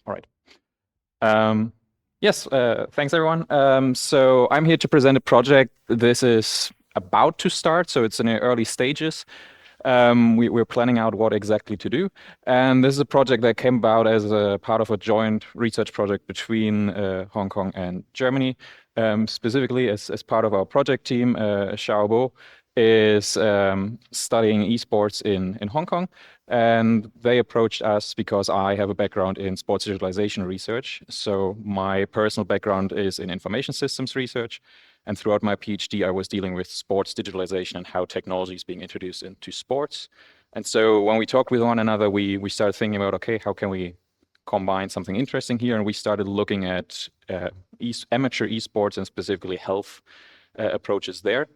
All right. Yes, thanks everyone. So I'm here to present a project. This is about to start, so it's in the early stages. We're planning out what exactly to do. And this is a project that came about as a part of a joint research project between Hong Kong and Germany. Specifically, as part of our project team, Xiaobo is studying esports in Hong Kong. And they approached us because I have a background in sports digitalization research. So my personal background is in information systems research. And throughout my PhD, I was dealing with sports digitalization and how technology is being introduced into sports. And so when we talked with one another, we started thinking about, okay, how can we combine something interesting here? And we started looking at amateur esports and specifically health approaches there.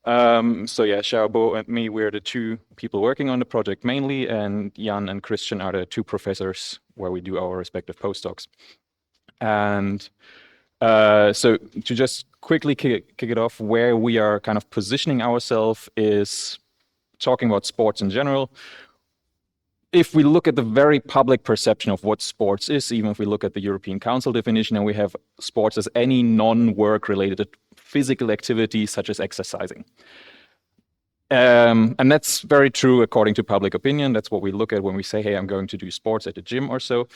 So yeah, Xiaobo and me, we're the two people working on the project mainly, and Jan and Christian are the two professors where we do our respective postdocs. And so to just quickly kick it off, where we are kind of positioning ourselves is talking about sports in general. If we look at the very public perception of what sports is, even if we look at the European Council definition, and we have sports as any non-work related physical activity such as exercising. And that's very true according to public opinion. That's what we look at when we say, hey, I'm going to do sports at the gym or so.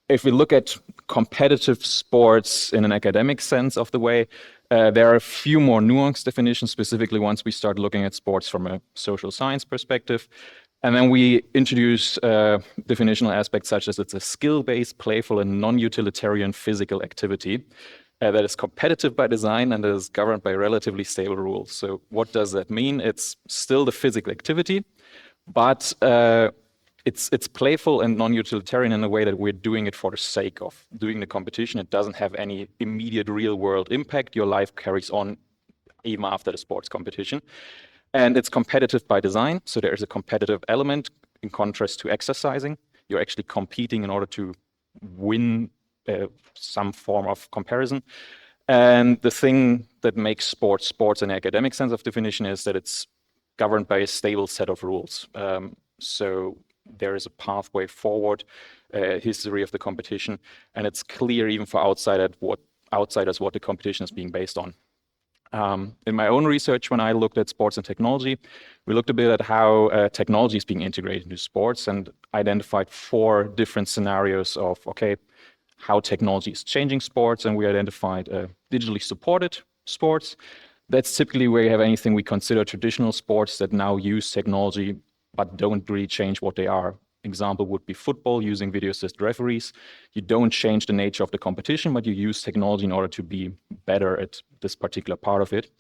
If we look at competitive sports in an academic sense of the way, there are a few more nuanced definitions, specifically once we start looking at sports from a social science perspective. And then we introduce definitional aspects such as it's a skill-based, playful, and non-utilitarian physical activity that is competitive by design and is governed by relatively stable rules. So what does that mean? It's still the physical activity, but it's playful and non-utilitarian in a way that we're doing it for the sake of doing the competition. It doesn't have any immediate real-world impact. Your life carries on even after the sports competition. And it's competitive by design, so there is a competitive element in contrast to exercising. You're actually competing in order to win some form of comparison. And the thing that makes sports in the academic sense of definition is that it's governed by a stable set of rules. So there is a pathway forward, history of the competition, and it's clear even for outsiders what the competition is being based on. In my own research, when I looked at sports and technology, we looked a bit at how technology is being integrated into sports and identified 4 different scenarios of, okay, how technology is changing sports, and we identified digitally supported sports. That's typically where you have anything we consider traditional sports that now use technology but don't really change what they are. Example would be football using video assist referees. You don't change the nature of the competition, but you use technology in order to be better at this particular part of it.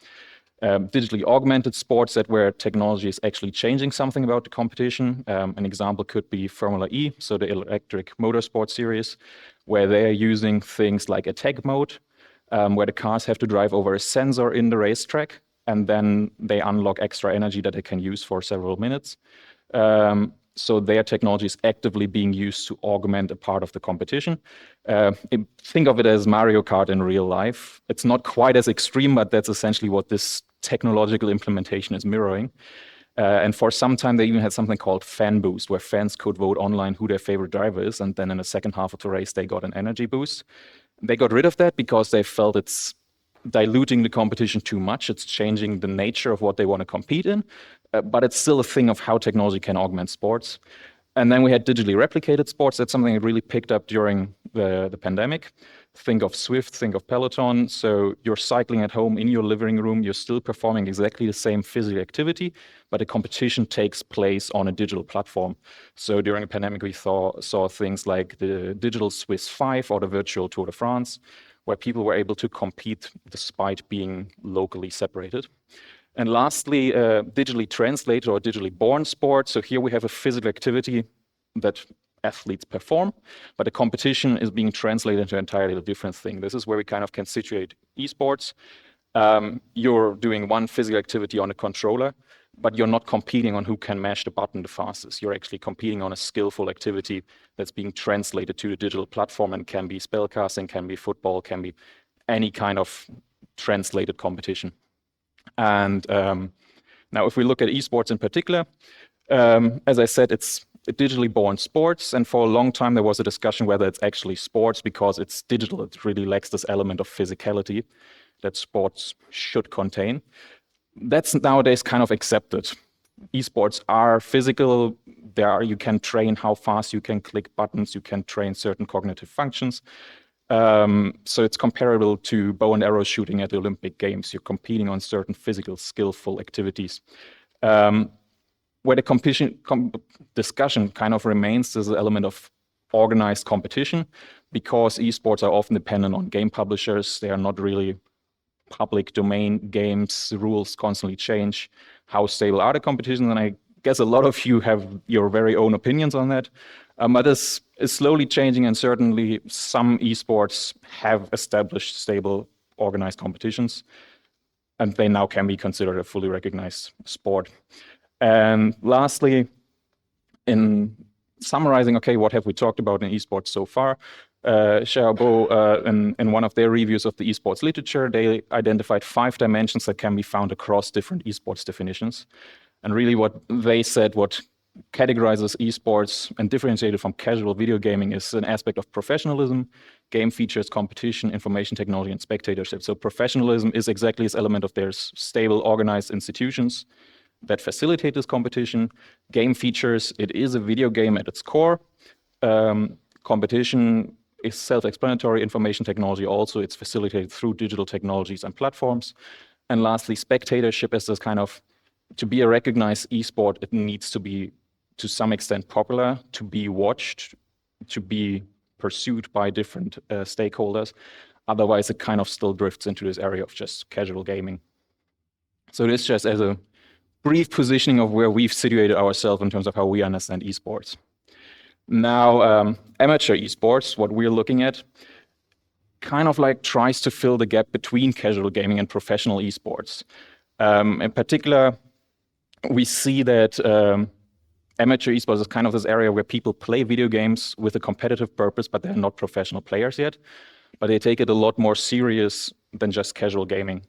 Digitally augmented sports that where technology is actually changing something about the competition. An example could be Formula E, so the electric motorsport series, where they're using things like attack mode, where the cars have to drive over a sensor in the racetrack, and then they unlock extra energy that they can use for several minutes. So their technology is actively being used to augment a part of the competition. Think of it as Mario Kart in real life. It's not quite as extreme, but that's essentially what this technological implementation is mirroring. And for some time, they even had something called Fan Boost, where fans could vote online who their favorite driver is. And then in the second half of the race, they got an energy boost. They got rid of that because they felt it's diluting the competition too much. It's changing the nature of what they want to compete in, but it's still a thing of how technology can augment sports. And then we had digitally replicated sports. That's something that really picked up during the pandemic. Think of Swift, think of Peloton. So you're cycling at home in your living room. You're still performing exactly the same physical activity, but the competition takes place on a digital platform. So during the pandemic, we saw things like the digital Swiss 5 or the virtual Tour de France, where people were able to compete despite being locally separated. And lastly, digitally translated or digitally born sports. So here we have a physical activity that athletes perform, but the competition is being translated into an entirely different thing. This is where we kind of can situate esports. You're doing one physical activity on a controller, but you're not competing on who can mash the button the fastest. You're actually competing on a skillful activity that's being translated to the digital platform, and can be spellcasting, can be football, can be any kind of translated competition. And now if we look at esports in particular, as I said, it's digitally born sports, and for a long time there was a discussion whether it's actually sports because it's digital. It really lacks this element of physicality that sports should contain. That's nowadays kind of accepted. Esports are physical. You can train how fast you can click buttons, you can train certain cognitive functions. So it's comparable to bow and arrow shooting at the Olympic Games. You're competing on certain physical, skillful activities. Where the discussion kind of remains is the element of organized competition, because esports are often dependent on game publishers. They are not really public domain games. The rules constantly change. How stable are the competitions? And I guess a lot of you have your very own opinions on that. But this is slowly changing, and certainly some esports have established stable, organized competitions, and they now can be considered a fully recognized sport. And lastly, in summarizing, okay, what have we talked about in esports so far? Xiaobo, in one of their reviews of the esports literature, they identified 5 dimensions that can be found across different esports definitions. And really what they said, what categorizes esports and differentiated from casual video gaming is an aspect of professionalism, game features, competition, information technology, and spectatorship. So professionalism is exactly this element of there's stable, organized institutions that facilitate this competition. Game features, it is a video game at its core. Competition is self-explanatory. Information technology also, it's facilitated through digital technologies and platforms. And lastly, spectatorship is this kind of, to be a recognized esport, it needs to be to some extent popular, to be watched, to be pursued by different stakeholders. Otherwise, it kind of still drifts into this area of just casual gaming. So this just as a brief positioning of where we've situated ourselves in terms of how we understand esports. Now, amateur esports, what we're looking at, kind of like tries to fill the gap between casual gaming and professional esports. In particular, we see that amateur esports is kind of this area where people play video games with a competitive purpose, but they're not professional players yet. But they take it a lot more serious than just casual gaming.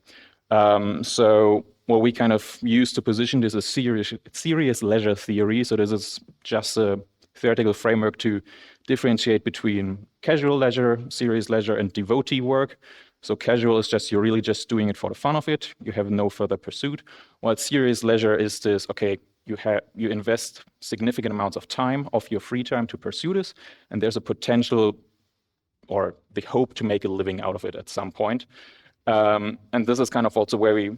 So what we kind of use to position this as serious leisure theory. So this is just a theoretical framework to differentiate between casual leisure, serious leisure, and devotee work. So casual is just, you're really just doing it for the fun of it. You have no further pursuit. While serious leisure is this, okay, you invest significant amounts of time, of your free time, to pursue this, and there's a potential or the hope to make a living out of it at some point. And this is kind of also where we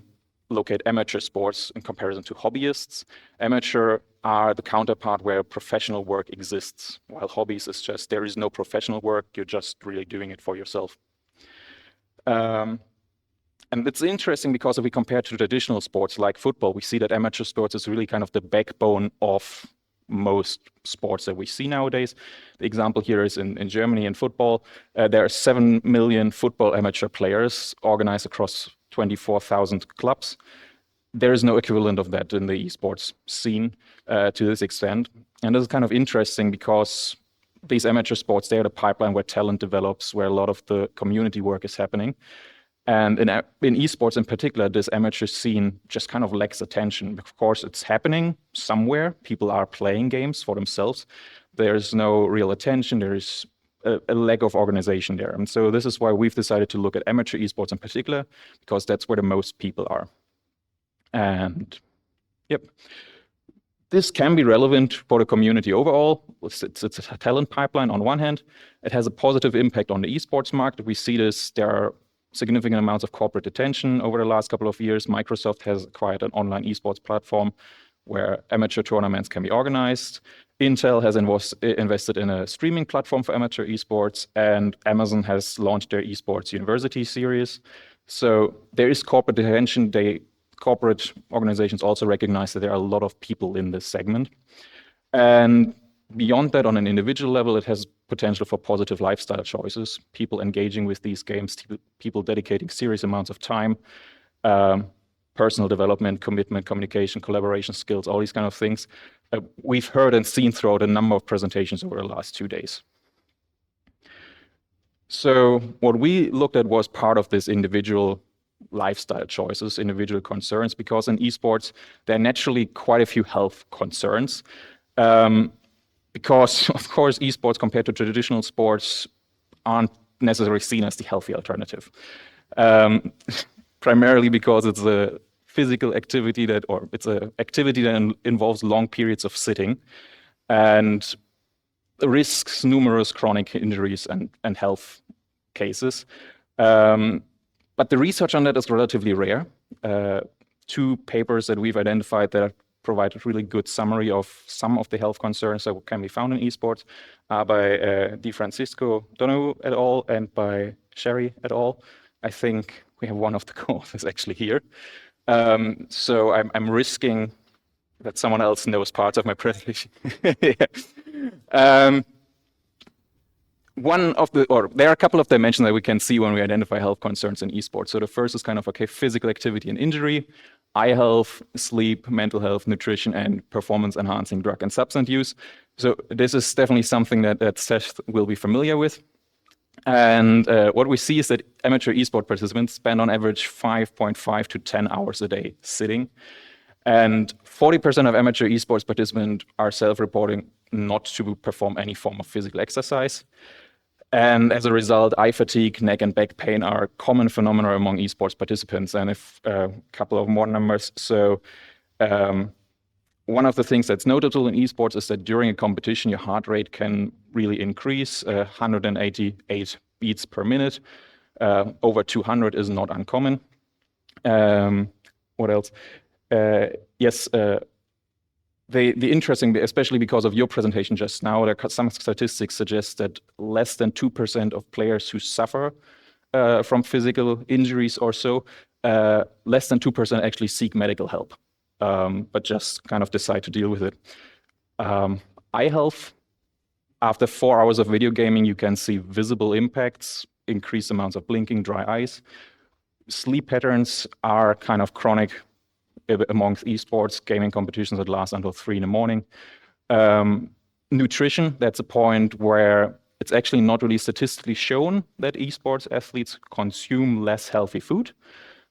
locate amateur sports in comparison to hobbyists. Amateur are the counterpart where professional work exists, while hobbies is just, there is no professional work, you're just really doing it for yourself. And it's interesting because if we compare to traditional sports like football, we see that amateur sports is really kind of the backbone of most sports that we see nowadays. The example here is in Germany in football. There are 7 million football amateur players organized across 24,000 clubs. There is no equivalent of that in the esports scene to this extent. And this is kind of interesting because these amateur sports, they're the pipeline where talent develops, where a lot of the community work is happening. And in esports in particular, this amateur scene just kind of lacks attention. Of course, it's happening somewhere. People are playing games for themselves. There's no real attention. There's a lack of organization there. And so this is why we've decided to look at amateur esports in particular, because that's where the most people are. And yep, this can be relevant for the community overall. It's a talent pipeline on one hand. It has a positive impact on the esports market. We see this, there are significant amounts of corporate attention over the last couple of years. Microsoft has acquired an online esports platform where amateur tournaments can be organized. Intel has invested in a streaming platform for amateur esports, and Amazon has launched their esports university series. So there is corporate attention. Corporate organizations also recognize that there are a lot of people in this segment. And beyond that, on an individual level, it has potential for positive lifestyle choices, people engaging with these games, people dedicating serious amounts of time, personal development, commitment, communication, collaboration skills, all these kind of things we've heard and seen throughout a number of presentations over the last 2 days. So what we looked at was part of this individual lifestyle choices, individual concerns, because in esports, there are naturally quite a few health concerns. because, of course, esports compared to traditional sports aren't necessarily seen as the healthy alternative. Primarily because it's a physical activity it's an activity that involves long periods of sitting and risks numerous chronic injuries and health cases. But the research on that is relatively rare. Two papers that we've identified that provide a really good summary of some of the health concerns that can be found in esports are by Di Francisco Donoghue et al. And by Sherry et al. I think we have one of the co-authors actually here. So I'm risking that someone else knows parts of my presentation. Yeah. There are a couple of dimensions that we can see when we identify health concerns in esports. So the first is kind of, physical activity and injury, eye health, sleep, mental health, nutrition, and performance-enhancing drug and substance use. So this is definitely something that Seth will be familiar with. And what we see is that amateur esports participants spend on average 5.5 to 10 hours a day sitting. And 40% of amateur esports participants are self-reporting not to perform any form of physical exercise. And as a result, eye fatigue, neck and back pain are common phenomena among esports participants. And if a couple of more numbers. So one of the things that's notable in esports is that during a competition, your heart rate can really increase, 188 beats per minute. Over 200 is not uncommon. What else? Yes, the interesting, especially because of your presentation just now, there are some statistics suggest that less than 2% of players who suffer from physical injuries or so, less than 2% actually seek medical help, but just kind of decide to deal with it. Eye health, after 4 hours of video gaming, you can see visible impacts, increased amounts of blinking, dry eyes. Sleep patterns are kind of chronic amongst esports gaming competitions that last until 3 in the morning. Nutrition, that's a point where it's actually not really statistically shown that esports athletes consume less healthy food.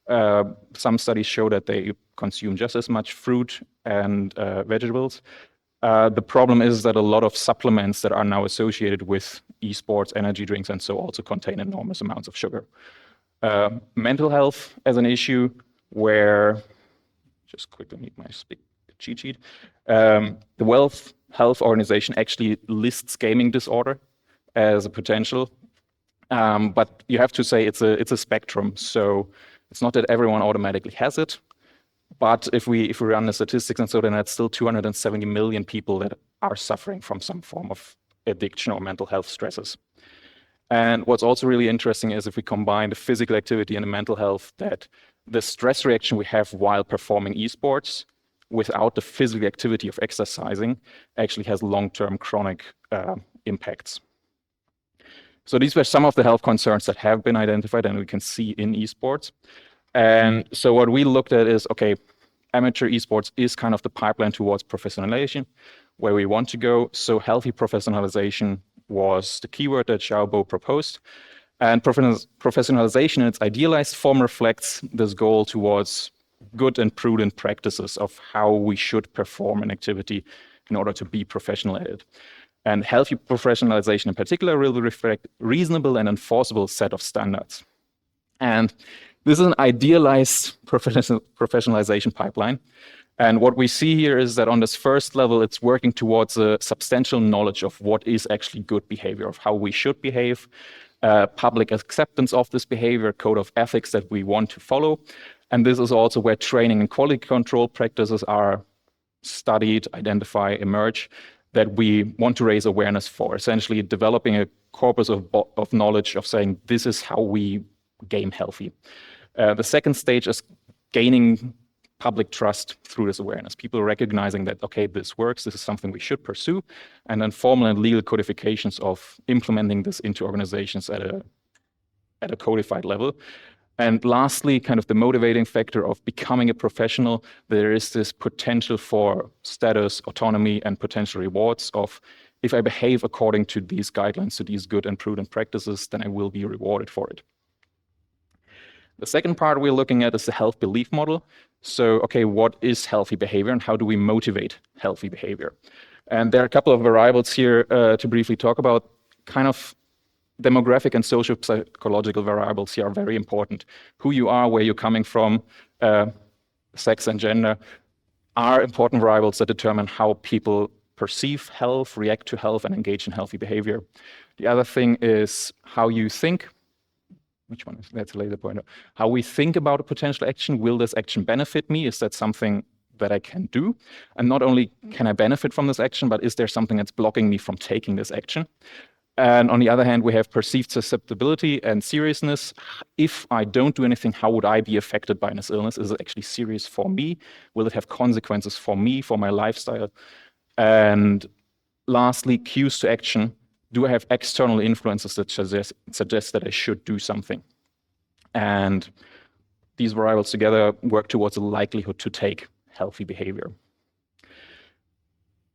Some studies show that they consume just as much fruit and vegetables. The problem is that a lot of supplements that are now associated with esports, energy drinks, and so also contain enormous amounts of sugar. Mental health as an issue where, just quickly need my cheat sheet. The World Health Organization actually lists gaming disorder as a potential, but you have to say it's a spectrum. So it's not that everyone automatically has it, but if we run the statistics and so, then that's still 270 million people that are suffering from some form of addiction or mental health stresses. And what's also really interesting is if we combine the physical activity and the mental health, that the stress reaction we have while performing esports without the physical activity of exercising actually has long-term chronic impacts. So these were some of the health concerns that have been identified and we can see in esports. And so what we looked at is, amateur esports is kind of the pipeline towards professionalization, where we want to go. So healthy professionalization was the keyword that Xiaobo proposed. And professionalization in its idealized form reflects this goal towards good and prudent practices of how we should perform an activity in order to be professional at it. And healthy professionalization in particular will reflect reasonable and enforceable set of standards. And this is an idealized professionalization pipeline. And what we see here is that on this first level, it's working towards a substantial knowledge of what is actually good behavior, of how we should behave, public acceptance of this behavior, code of ethics that we want to follow. And this is also where training and quality control practices are studied, identify, emerge, that we want to raise awareness for, essentially developing a corpus of knowledge of saying, this is how we game healthy. The second stage is gaining public trust through this awareness. People recognizing that, this works, this is something we should pursue, and then formal and legal codifications of implementing this into organizations at a codified level. And lastly, kind of the motivating factor of becoming a professional, there is this potential for status, autonomy, and potential rewards of, if I behave according to these guidelines, to these good and prudent practices, then I will be rewarded for it. The second part we're looking at is the health belief model. So, what is healthy behavior and how do we motivate healthy behavior? And there are a couple of variables here to briefly talk about. Kind of demographic and social psychological variables here are very important. Who you are, where you're coming from, sex and gender are important variables that determine how people perceive health, react to health, and engage in healthy behavior. The other thing is how you think. Which one is that's a laser pointer? How we think about a potential action. Will this action benefit me? Is that something that I can do? And not only can I benefit from this action, but is there something that's blocking me from taking this action? And on the other hand, we have perceived susceptibility and seriousness. If I don't do anything, how would I be affected by this illness? Is it actually serious for me? Will it have consequences for me, for my lifestyle? And lastly, cues to action. Do I have external influences that suggest that I should do something? And these variables together work towards a likelihood to take healthy behavior.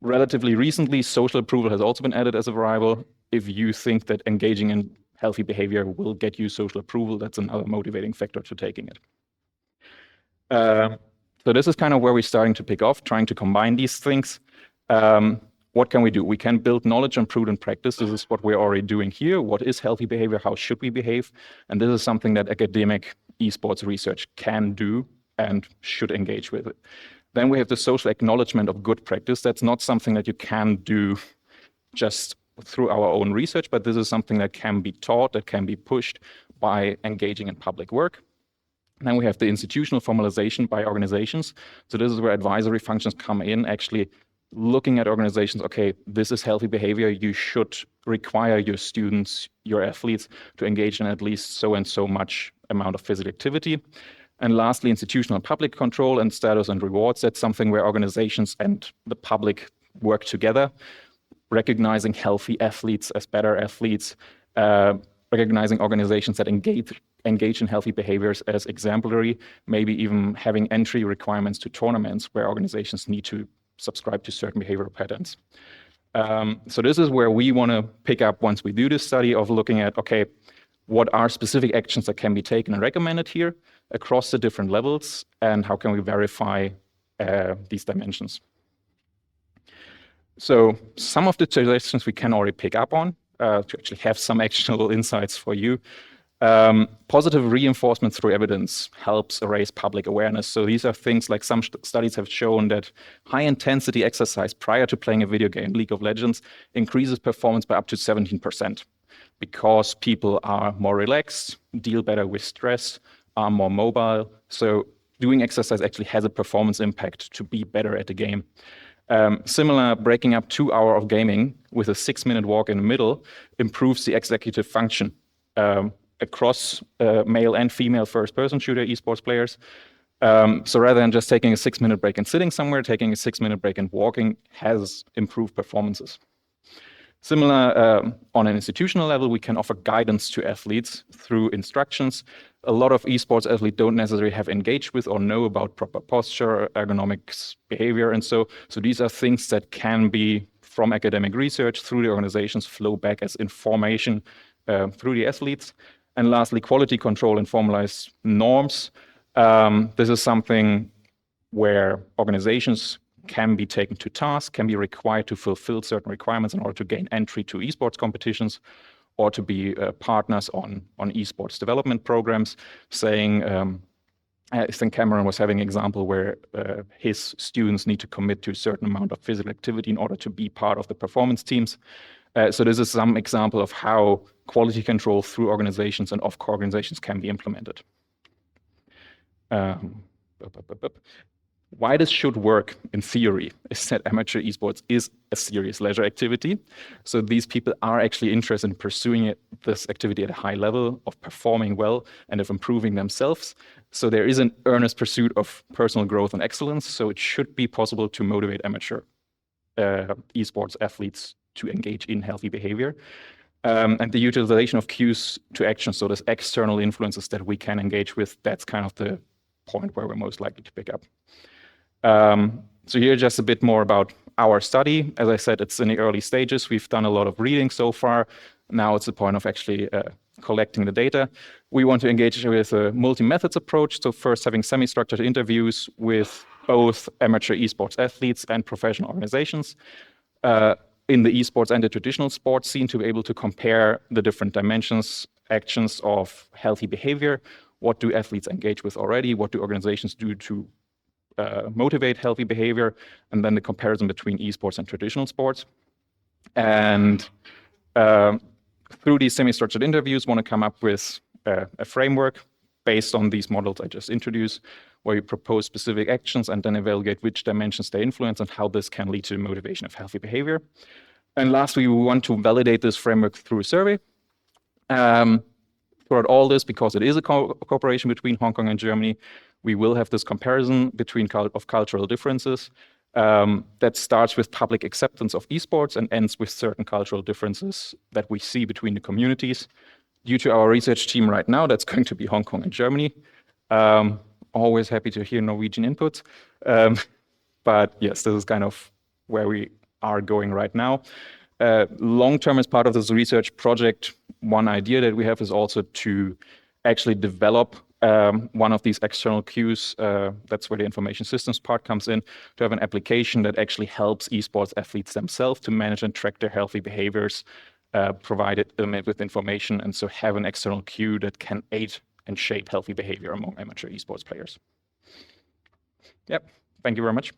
Relatively recently, social approval has also been added as a variable. If you think that engaging in healthy behavior will get you social approval, that's another motivating factor to taking it. So this is kind of where we're starting to pick off, trying to combine these things. What can we do? We can build knowledge and prudent practice. This is what we're already doing here. What is healthy behavior? How should we behave? And this is something that academic esports research can do and should engage with it. Then we have the social acknowledgement of good practice. That's not something that you can do just through our own research, but this is something that can be taught, that can be pushed by engaging in public work. Then we have the institutional formalization by organizations. So this is where advisory functions come in, actually looking at organizations, okay, this is healthy behavior. You should require your students, your athletes to engage in at least so and so much amount of physical activity. And lastly, institutional public control and status and rewards. That's something where organizations and the public work together, recognizing healthy athletes as better athletes, recognizing organizations that engage in healthy behaviors as exemplary, maybe even having entry requirements to tournaments where organizations need to subscribe to certain behavioral patterns. So this is where we want to pick up once we do this study of looking at, okay, what are specific actions that can be taken and recommended here across the different levels, and how can we verify these dimensions? So some of the suggestions we can already pick up on to actually have some actionable insights for you. Positive reinforcement through evidence helps raise public awareness. So these are things like some studies have shown that high intensity exercise prior to playing a video game, League of Legends, increases performance by up to 17% because people are more relaxed, deal better with stress, are more mobile. So doing exercise actually has a performance impact to be better at the game. Similar, breaking up 2 hours of gaming with a 6-minute walk in the middle improves the executive function across male and female first-person shooter esports players. So rather than just taking a 6-minute break and sitting somewhere, taking a 6-minute break and walking has improved performances. Similar, on an institutional level, we can offer guidance to athletes through instructions. A lot of esports athletes don't necessarily have engaged with or know about proper posture, ergonomics, behavior, and so these are things that can be, from academic research through the organizations, flow back as information through the athletes. And lastly, quality control and formalized norms. This is something where organizations can be taken to task, can be required to fulfill certain requirements in order to gain entry to esports competitions or to be partners on esports development programs, saying, I think Cameron was having an example where his students need to commit to a certain amount of physical activity in order to be part of the performance teams. So this is some example of how quality control through organizations and of organizations can be implemented. Why this should work in theory is that amateur esports is a serious leisure activity. So these people are actually interested in pursuing this activity at a high level, of performing well and of improving themselves. So there is an earnest pursuit of personal growth and excellence. So it should be possible to motivate amateur esports athletes to engage in healthy behavior. And the utilization of cues to action, so there's external influences that we can engage with, that's kind of the point where we're most likely to pick up. So here just a bit more about our study. As I said, it's in the early stages. We've done a lot of reading so far. Now it's the point of actually collecting the data. We want to engage with a multi-methods approach. So first having semi-structured interviews with both amateur esports athletes and professional organizations. in the esports and the traditional sports scene to be able to compare the different dimensions, actions of healthy behavior. What do athletes engage with already? What do organizations do to motivate healthy behavior? And then the comparison between esports and traditional sports. And through these semi-structured interviews, want to come up with a framework based on these models I just introduced, where you propose specific actions and then evaluate which dimensions they influence and how this can lead to the motivation of healthy behavior. And lastly, we want to validate this framework through a survey. Throughout all this, because it is a cooperation between Hong Kong and Germany, we will have this comparison between cultural differences that starts with public acceptance of esports and ends with certain cultural differences that we see between the communities. Due to our research team right now, that's going to be Hong Kong and Germany. Always happy to hear Norwegian input. But yes, this is kind of where we are going right now. Long-term, as part of this research project, one idea that we have is also to actually develop one of these external cues. That's where the information systems part comes in, to have an application that actually helps esports athletes themselves to manage and track their healthy behaviors, provided them with information, and so have an external cue that can aid and shape healthy behavior among amateur esports players. Yep, thank you very much.